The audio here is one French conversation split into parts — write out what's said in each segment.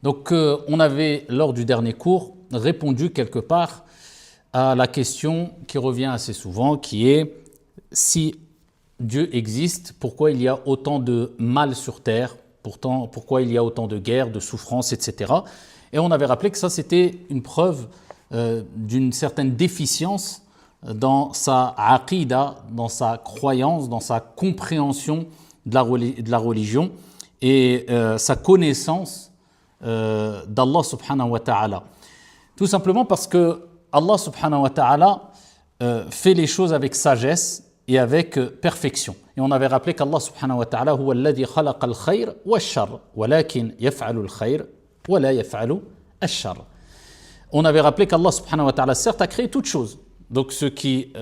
Donc, on avait, lors du dernier cours, répondu quelque part à la question qui revient assez souvent, qui est si Dieu existe, pourquoi il y a autant de mal sur terre, pourquoi il y a autant de guerres, de souffrances, etc. Et on avait rappelé que ça, c'était une preuve d'une certaine déficience dans sa aqida, dans sa croyance, dans sa compréhension de la religion et sa connaissance d'Allah subhanahu wa ta'ala. Tout simplement parce que Allah subhanahu wa ta'ala fait les choses avec sagesse et avec perfection. Et on avait rappelé qu'Allah subhanahu wa ta'ala huwa alladhi khalaqa al-khayr wa al-sharr walakin yaf'alu al-khayr wa la yaf'alu al-sharr. On avait rappelé qu'Allah subhanahu wa ta'ala certes a créé toutes choses. Donc ce qui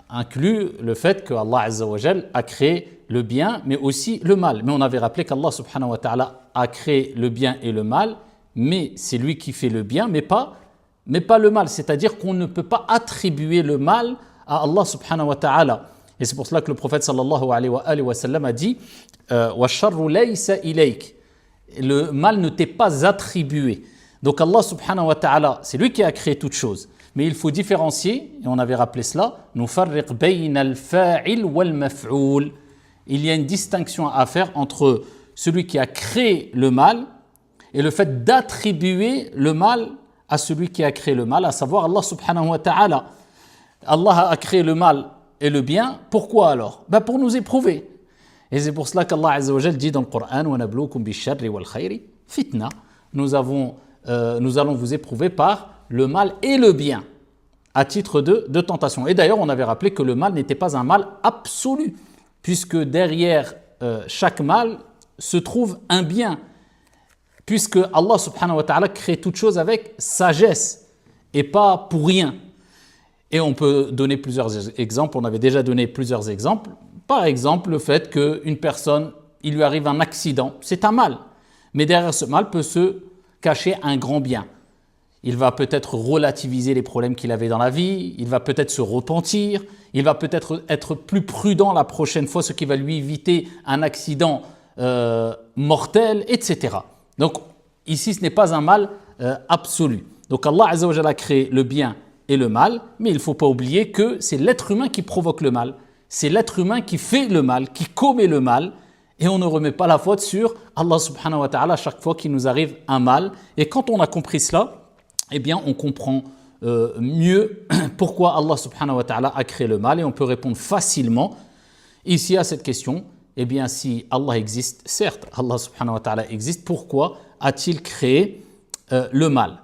inclut le fait que Allah azza wa jal a créé le bien mais aussi le mal. Mais on avait rappelé qu'Allah subhanahu wa ta'ala a créé le bien et le mal, mais c'est lui qui fait le bien mais pas le mal. C'est-à-dire qu'on ne peut pas attribuer le mal à Allah subhanahu wa ta'ala. Et c'est pour cela que le prophète sallallahu alayhi wa sallam a dit wa sharru laysa ilayk. Le mal ne t'est pas attribué. Donc Allah subhanahu wa ta'ala, c'est lui qui a créé toutes choses. Mais il faut différencier, et on avait rappelé cela, nufarriq bayna al-fa'il wal-maf'oul. Il y a une distinction à faire entre celui qui a créé le mal et le fait d'attribuer le mal à celui qui a créé le mal, à savoir Allah subhanahu wa ta'ala. Allah a créé le mal et le bien, pourquoi alors? Pour nous éprouver. Et c'est pour cela qu'Allah azza wa jal dit dans le Coran وَنَبْلُوكُمْ بِالشَّرِّ وَالْخَيْرِ fitna. Nous allons vous éprouver par le mal et le bien, à titre de tentation. Et d'ailleurs, on avait rappelé que le mal n'était pas un mal absolu, puisque derrière chaque mal se trouve un bien, puisque Allah subhanahu wa ta'ala crée toute chose avec sagesse et pas pour rien. Et on peut donner plusieurs exemples, on avait déjà donné plusieurs exemples. Par exemple, le fait qu'une personne, il lui arrive un accident, c'est un mal. Mais derrière ce mal peut se cacher un grand bien. Il va peut-être relativiser les problèmes qu'il avait dans la vie, il va peut-être se repentir, il va peut-être être plus prudent la prochaine fois, ce qui va lui éviter un accident mortel, etc. Donc ici, ce n'est pas un mal absolu. Donc Allah azza wa jalla a créé le bien et le mal, mais il ne faut pas oublier que c'est l'être humain qui provoque le mal, c'est l'être humain qui fait le mal, qui commet le mal, et on ne remet pas la faute sur Allah subhanahu wa ta'ala chaque fois qu'il nous arrive un mal. Et quand on a compris cela, eh bien on comprend mieux pourquoi Allah subhanahu wa ta'ala a créé le mal, et on peut répondre facilement ici à cette question. Eh bien si Allah existe, certes Allah subhanahu wa ta'ala existe, pourquoi a-t-il créé le mal?